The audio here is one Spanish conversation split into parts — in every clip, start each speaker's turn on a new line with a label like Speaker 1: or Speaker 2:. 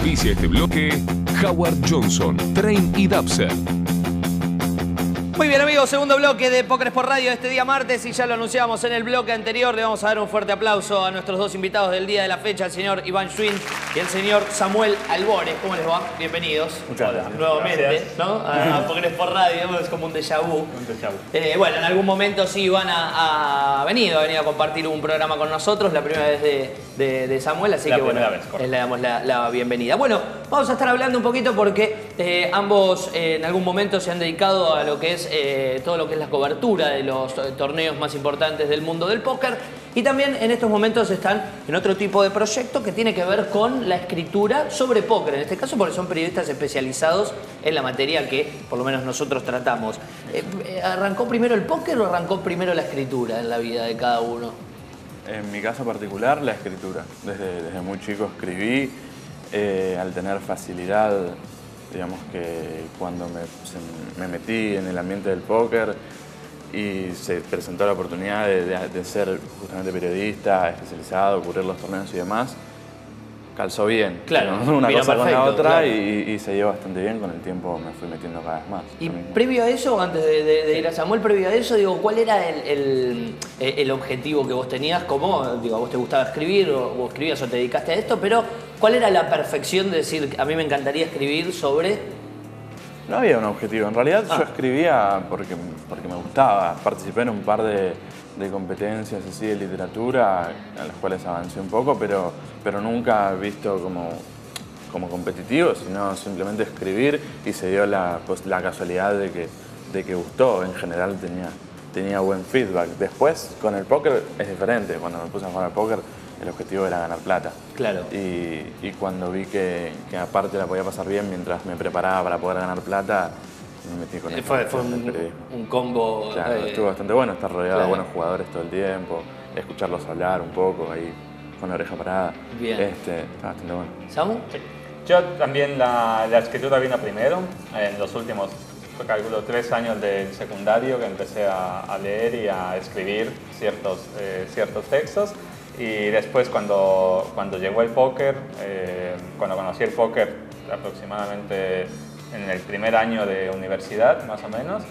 Speaker 1: Auspicia este bloque Howard Johnson, Train y Dapser.
Speaker 2: Muy bien, amigos, segundo bloque de Póker por Radio este día martes, y ya lo anunciamos en el bloque anterior. Le vamos a dar un fuerte aplauso a nuestros dos invitados del día de la fecha, el señor Iván Schwinn y el señor Samuel Albores. ¿Cómo les va? Bienvenidos.
Speaker 3: Muchas gracias.
Speaker 2: Nuevamente,
Speaker 3: Gracias.
Speaker 2: ¿no? A Póker por Radio, es como un déjà vu. Bueno, en algún momento sí Iván ha venido a compartir un programa con nosotros, la primera vez de Samuel, así que bueno, le damos la bienvenida. Bueno, vamos a estar hablando un poquito porque ambos en algún momento se han dedicado a lo que es todo lo que es la cobertura de los torneos más importantes del mundo del póker, y también en estos momentos están en otro tipo de proyecto que tiene que ver con la escritura sobre póker, en este caso porque son periodistas especializados en la materia que por lo menos nosotros tratamos. ¿Arrancó primero el póker o arrancó primero la escritura en la vida de cada uno?
Speaker 3: En mi caso particular, la escritura. Desde muy chico escribí, al tener facilidad, digamos que cuando me metí en el ambiente del póker y se presentó la oportunidad de ser justamente periodista, especializado, cubrir los torneos y demás, calzó bien.
Speaker 2: Claro,
Speaker 3: una cosa con la otra,
Speaker 2: claro.
Speaker 3: y se dio bastante bien. Con el tiempo me fui metiendo cada vez más.
Speaker 2: Y previo a eso, antes de ir a Samuel, previo a eso, digo, ¿cuál era el objetivo que vos tenías? ¿Cómo? Digo, ¿a vos te gustaba escribir o escribías o te dedicaste a esto? Pero, ¿cuál era la perfección de decir, a mí me encantaría escribir sobre...?
Speaker 3: No había un objetivo. En realidad yo escribía porque me gustaba. Participé en un par de competencias así de literatura, en las cuales avancé un poco, pero nunca visto como competitivo, sino simplemente escribir, y se dio la casualidad de que gustó. En general tenía buen feedback. Después, con el póker es diferente. Cuando me puse a jugar al póker, el objetivo era ganar plata.
Speaker 2: Claro.
Speaker 3: Y cuando vi que aparte la podía pasar bien mientras me preparaba para poder ganar plata, me metí con el periodismo.
Speaker 2: Un combo...
Speaker 3: Claro, estuvo bastante bueno estar rodeado de buenos jugadores todo el tiempo, escucharlos hablar un poco ahí con la oreja parada.
Speaker 2: Bien.
Speaker 3: Está bastante bueno.
Speaker 2: ¿Samu?
Speaker 4: Sí. Yo también la escritura vino primero, en los últimos, calculo, 3 años del secundario, que empecé a leer y a escribir ciertos textos. Y después cuando llegó el póker, cuando conocí el póker aproximadamente en el primer año de universidad, más o menos,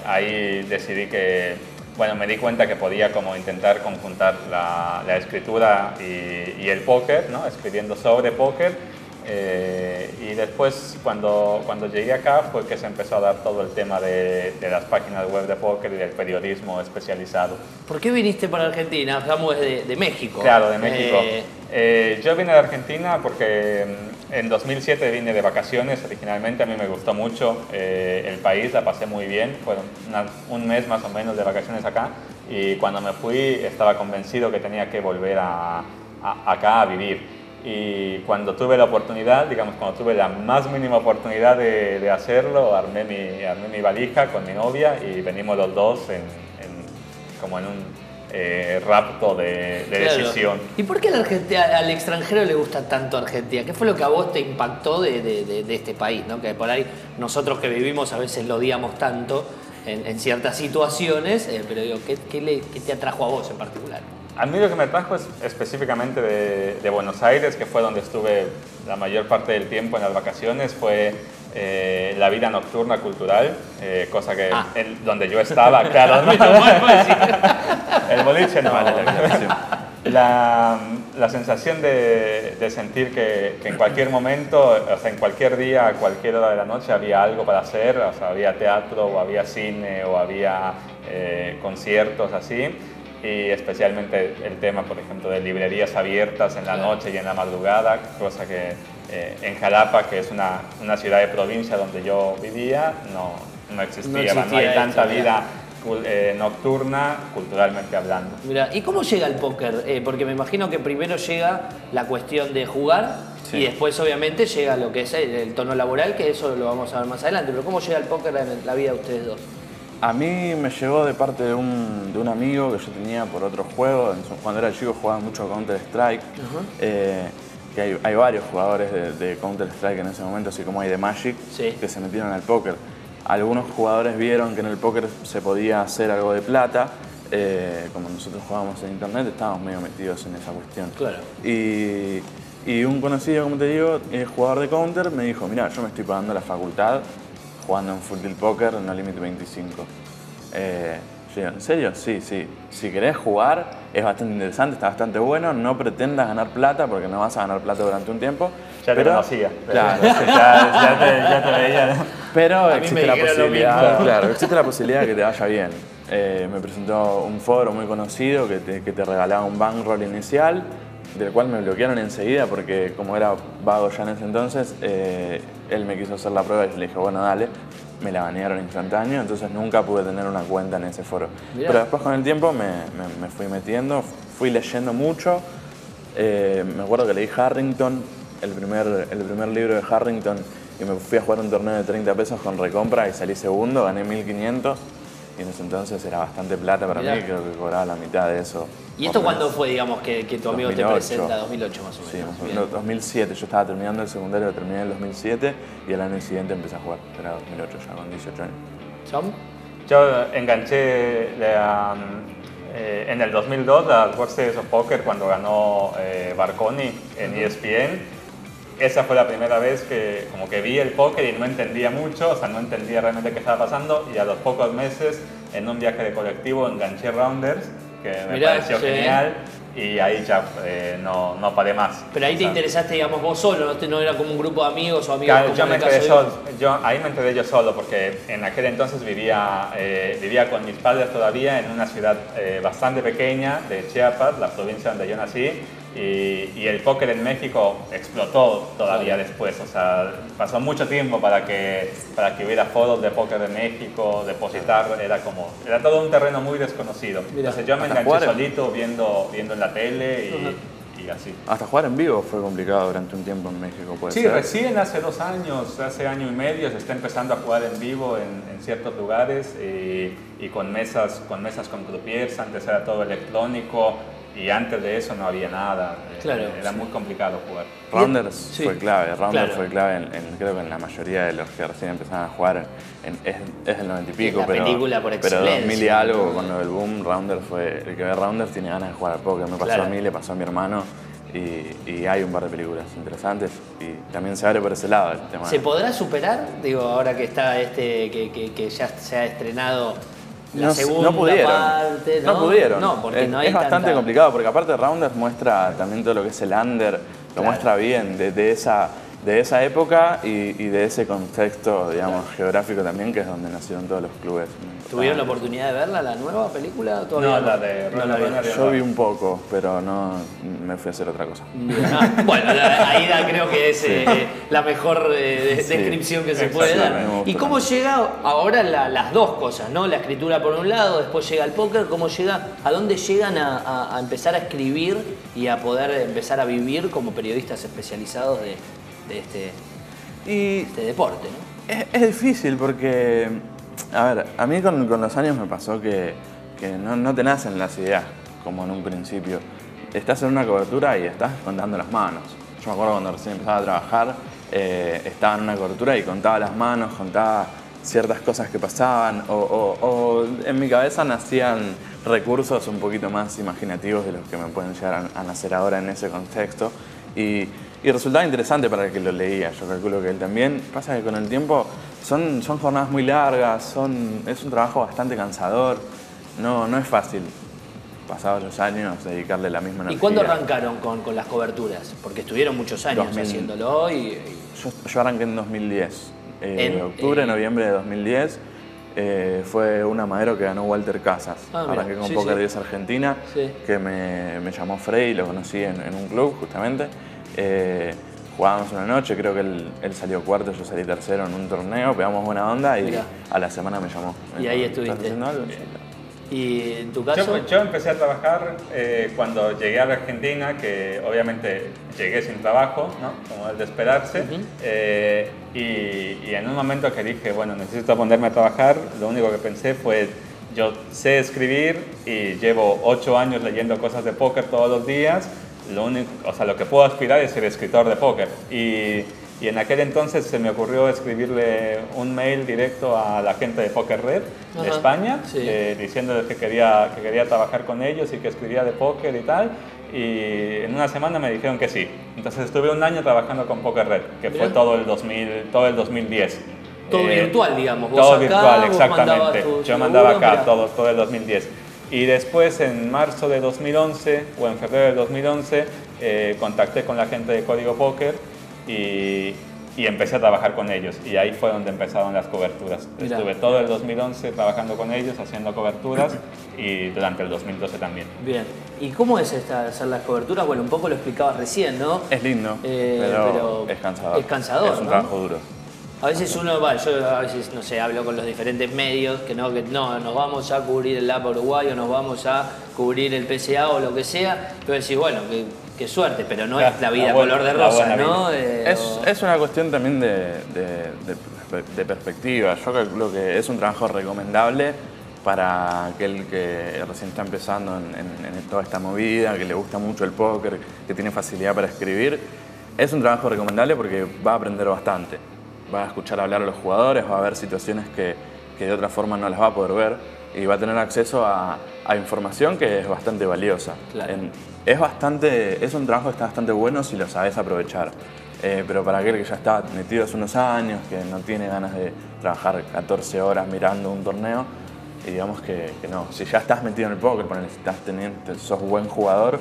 Speaker 4: ahí decidí que, bueno, me di cuenta que podía como intentar conjuntar la escritura y el póker, ¿no? Escribiendo sobre póker. Y después, cuando llegué acá, fue que se empezó a dar todo el tema de las páginas web de póker y del periodismo especializado.
Speaker 2: ¿Por qué viniste para Argentina? Samu es de México.
Speaker 4: Claro, de México. Yo vine de Argentina porque en 2007 vine de vacaciones originalmente. A mí me gustó mucho el país, la pasé muy bien. Fueron un mes más o menos de vacaciones acá. Y cuando me fui estaba convencido que tenía que volver acá a vivir. Y cuando tuve la oportunidad, digamos, cuando tuve la más mínima oportunidad de hacerlo, armé mi valija con mi novia y venimos los dos como en un rapto de decisión.
Speaker 2: ¿Y por qué al extranjero le gusta tanto Argentina? ¿Qué fue lo que a vos te impactó de este país, ¿no? Que por ahí nosotros que vivimos a veces lo odiamos tanto en ciertas situaciones, pero digo, ¿qué te atrajo a vos en particular?
Speaker 4: A mí lo que me atrajo es específicamente de Buenos Aires, que fue donde estuve la mayor parte del tiempo en las vacaciones, fue la vida nocturna cultural, cosa que donde yo estaba, claro. El boliche no. La sensación de sentir que en cualquier momento, o sea, en cualquier día, a cualquier hora de la noche había algo para hacer, o sea, había teatro, o había cine, o había conciertos así. Y especialmente el tema, por ejemplo, de librerías abiertas en la noche y en la madrugada, cosa que en Jalapa, que es una ciudad de provincia donde yo vivía, no existía. No hay tanta vida nocturna, culturalmente hablando.
Speaker 2: Mira, ¿y cómo llega el póker? Porque me imagino que primero llega la cuestión de jugar, y después obviamente llega lo que es el tono laboral, que eso lo vamos a ver más adelante. Pero ¿cómo llega el póker en la vida de ustedes dos?
Speaker 3: A mí me llegó de parte de un amigo que yo tenía por otro juego. Cuando era chico jugaba mucho Counter-Strike. Que hay varios jugadores de Counter-Strike en ese momento, así como hay de Magic, que se metieron al póker. Algunos jugadores vieron que en el póker se podía hacer algo de plata como nosotros jugábamos en internet, estábamos medio metidos en esa cuestión.
Speaker 2: Claro.
Speaker 3: Y un conocido, como te digo, jugador de Counter, me dijo, mira, yo me estoy pagando la facultad jugando en Full Tilt Poker en No Limit 25. Yo digo, ¿en serio? Sí. Si querés jugar, es bastante interesante, está bastante bueno. No pretendas ganar plata, porque no vas a ganar plata durante un tiempo.
Speaker 4: Ya te conocía.
Speaker 3: Claro,
Speaker 4: ya te veía, ¿no?
Speaker 3: Pero existe la posibilidad, claro, existe la posibilidad de que te vaya bien. Me presentó un foro muy conocido que te regalaba un bankroll inicial, del cual me bloquearon enseguida porque como era vago ya en ese entonces, él me quiso hacer la prueba y yo le dije, bueno, dale. Me la banearon instantáneo, entonces nunca pude tener una cuenta en ese foro. Mirá. Pero después con el tiempo me fui metiendo, fui leyendo mucho. Me acuerdo que leí Harrington, el primer libro de Harrington, y me fui a jugar un torneo de 30 pesos con recompra y salí segundo, gané 1.500. Y en ese entonces era bastante plata para mí, creo que cobraba la mitad de eso.
Speaker 2: ¿Y esto cuándo fue, digamos, que tu amigo 2008. Te presenta? 2008 más o menos.
Speaker 3: Sí, 2007. Yo estaba terminando el secundario, terminé en el 2007 y el año siguiente empecé a jugar. Era 2008 ya, con 18 años.
Speaker 2: ¿Tom?
Speaker 4: Yo enganché en el 2002 a World Series of Poker cuando ganó Barconi en ESPN. Esa fue la primera vez que como que vi el póker y no entendía mucho, o sea, no entendía realmente qué estaba pasando, y a los pocos meses, en un viaje de colectivo, enganché Rounders, que me pareció genial, y ahí ya no paré más.
Speaker 2: Pero ahí te interesaste, digamos, vos solo, no era como un grupo de amigos o amigos.
Speaker 4: Claro, yo me enteré solo, ahí me enteré yo solo, porque en aquel entonces vivía con mis padres todavía en una ciudad bastante pequeña de Chiapas, la provincia donde yo nací. Y el póker en México explotó todavía después, o sea, pasó mucho tiempo para que hubiera foros de póker de México, depositar, era todo un terreno muy desconocido. Entonces yo me enganché solito viendo en la tele y así.
Speaker 3: Hasta jugar en vivo fue complicado durante un tiempo en México, ¿puede ser?
Speaker 4: Sí, recién hace 2 años, hace año y medio, se está empezando a jugar en vivo en ciertos lugares y con mesas con croupiers, antes era todo electrónico. Y antes de eso no había nada, era muy complicado jugar.
Speaker 3: Rounders fue clave, fue clave creo que en la mayoría de los que recién empezaban a jugar, es el 90 y pico,
Speaker 2: pero
Speaker 3: 2000 y algo, cuando el boom, Rounders fue, el que ve Rounders tiene ganas de jugar al póker, me pasó a mí, le pasó a mi hermano, y hay un par de películas interesantes, y también se abre por ese lado el tema.
Speaker 2: ¿Se podrá superar? Digo, ahora que está que ya se ha estrenado la segunda parte, ¿no?
Speaker 3: No pudieron.
Speaker 2: No, porque no hay
Speaker 3: bastante complicado, porque aparte Rounders muestra también todo lo que es el under, lo muestra bien de esa época y de ese contexto, digamos, geográfico también, que es donde nacieron todos los clubes.
Speaker 2: ¿Tuvieron la oportunidad de verla, la nueva película?
Speaker 4: No, la de Ronald.
Speaker 3: Yo vi un poco, pero no me fui a hacer otra cosa.
Speaker 2: Bueno, ahí creo que es la mejor descripción que se puede dar. ¿Y cómo llega ahora las dos cosas, ¿no? La escritura por un lado, después llega el póker, ¿a dónde llegan a empezar a escribir y a poder empezar a vivir como periodistas especializados de este deporte, ¿no?
Speaker 3: Es difícil porque, a ver, a mí con los años me pasó que no te nacen las ideas como en un principio. Estás en una cobertura y estás contando las manos. Yo me acuerdo cuando recién empezaba a trabajar, estaba en una cobertura y contaba las manos, contaba ciertas cosas que pasaban o en mi cabeza nacían recursos un poquito más imaginativos de los que me pueden llegar a nacer ahora en ese contexto. Y resultaba interesante para el que lo leía, yo calculo que él también. Pasa que con el tiempo son jornadas muy largas, es un trabajo bastante cansador, no es fácil, pasados los años, dedicarle la misma energía.
Speaker 2: ¿Y cuándo arrancaron con las coberturas? Porque estuvieron muchos años haciéndolo y...
Speaker 3: Yo arranqué en 2010, octubre, noviembre de 2010. Fue un amadero que ganó Walter Casas. Arranqué con Poker 10 Argentina, que me llamó Frey, lo conocí en un club justamente. Jugábamos una noche, creo que él salió cuarto, yo salí tercero en un torneo, pegamos buena onda y a la semana me llamó.
Speaker 2: Y ahí estuviste. ¿Y en tu caso?
Speaker 4: Yo empecé a trabajar cuando llegué a la Argentina, que obviamente llegué sin trabajo, ¿no? Como es de esperarse. Y en un momento que dije, bueno, necesito ponerme a trabajar, lo único que pensé fue, yo sé escribir y llevo 8 años leyendo cosas de póker todos los días. Lo que puedo aspirar es ser escritor de póker. Y Y en aquel entonces se me ocurrió escribirle un mail directo a la gente de Poker Red de España, diciéndoles que quería trabajar con ellos y que escribía de póker y tal. Y en una semana me dijeron que sí. Entonces estuve un año trabajando con Poker Red, que fue todo el 2010.
Speaker 2: Todo virtual, digamos.
Speaker 4: Todo acá, virtual, exactamente. Yo mandaba acá todo el 2010. Y después, en marzo de 2011 o en febrero de 2011, contacté con la gente de Código Póker y empecé a trabajar con ellos. Y ahí fue donde empezaron las coberturas. Mirá. Estuve todo el 2011 trabajando con ellos, haciendo coberturas y durante el 2012 también.
Speaker 2: Bien. ¿Y cómo es hacer las coberturas? Bueno, un poco lo explicabas recién, ¿no?
Speaker 3: Es lindo, pero es cansador.
Speaker 2: Es cansador,
Speaker 3: es un trabajo duro.
Speaker 2: A veces yo a veces, no sé, hablo con los diferentes medios, que no, nos vamos a cubrir el APA Uruguay o nos vamos a cubrir el PSA o lo que sea, pero decís, bueno, qué suerte, pero no es la vida color de rosa, ¿no?
Speaker 3: Es una cuestión también de perspectiva. Yo calculo que es un trabajo recomendable para aquel que recién está empezando en toda esta movida, que le gusta mucho el póker, que tiene facilidad para escribir. Es un trabajo recomendable porque va a aprender bastante. Va a escuchar hablar a los jugadores, va a ver situaciones que de otra forma no las va a poder ver y va a tener acceso a información que es bastante valiosa.
Speaker 2: Claro.
Speaker 3: Es un trabajo que está bastante bueno si lo sabes aprovechar. Pero para aquel que ya está metido hace unos años, que no tiene ganas de trabajar 14 horas mirando un torneo, y digamos que no. Si ya estás metido en el póker, sos buen jugador,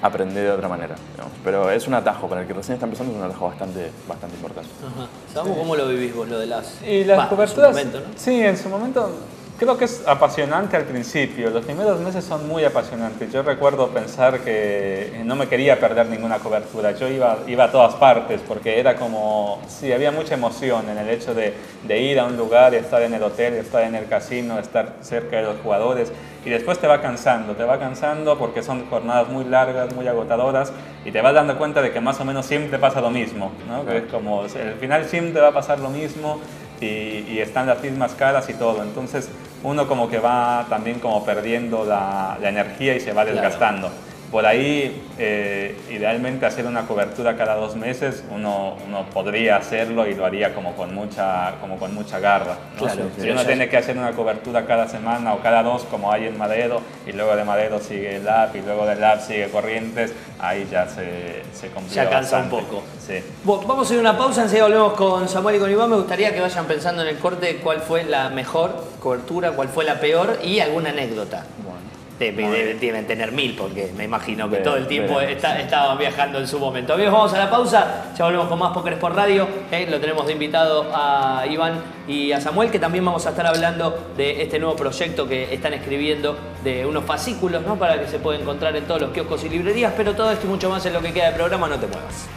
Speaker 3: aprender de otra manera, digamos. Pero es un atajo, para el que recién está empezando es un atajo bastante importante.
Speaker 2: Ajá. ¿Sabemos cómo lo vivís vos, lo de las
Speaker 4: coberturas?
Speaker 2: En su momento, ¿no?
Speaker 4: Sí, en su momento creo que es apasionante al principio. Los primeros meses son muy apasionantes. Yo recuerdo pensar que no me quería perder ninguna cobertura. Yo iba a todas partes porque era como, sí, había mucha emoción en el hecho de ir a un lugar, estar en el hotel, estar en el casino, estar cerca de los jugadores. Y después te va cansando porque son jornadas muy largas, muy agotadoras y te vas dando cuenta de que más o menos siempre pasa lo mismo, ¿no? Que es como, al final siempre va a pasar lo mismo y están las mismas caras y todo. Entonces uno como que va también como perdiendo la energía y se va desgastando. Claro. Por ahí, idealmente hacer una cobertura cada 2 meses, uno podría hacerlo y lo haría como con mucha garra, ¿no?
Speaker 2: Claro,
Speaker 4: si uno tiene que hacer una cobertura cada semana o cada 2, como hay en Madero, y luego de Madero sigue el Lab y luego del Lab sigue Corrientes, ahí ya se complica.
Speaker 2: Ya cansa
Speaker 4: bastante.
Speaker 2: un poco.
Speaker 4: Sí.
Speaker 2: Bueno, vamos a ir a una pausa, enseguida volvemos con Samuel y con Iván. Me gustaría que vayan pensando en el corte cuál fue la mejor cobertura, cuál fue la peor y alguna anécdota. Deben tener 1000 porque me imagino que todo el tiempo estaban viajando en su momento. Amigos, vamos a la pausa, ya volvemos con más Poker Sport Radio. Lo tenemos de invitado a Iván y a Samuel, que también vamos a estar hablando de este nuevo proyecto que están escribiendo, de unos fascículos, ¿no? Para que se pueda encontrar en todos los kioscos y librerías, pero todo esto y mucho más en lo que queda del programa. No te muevas.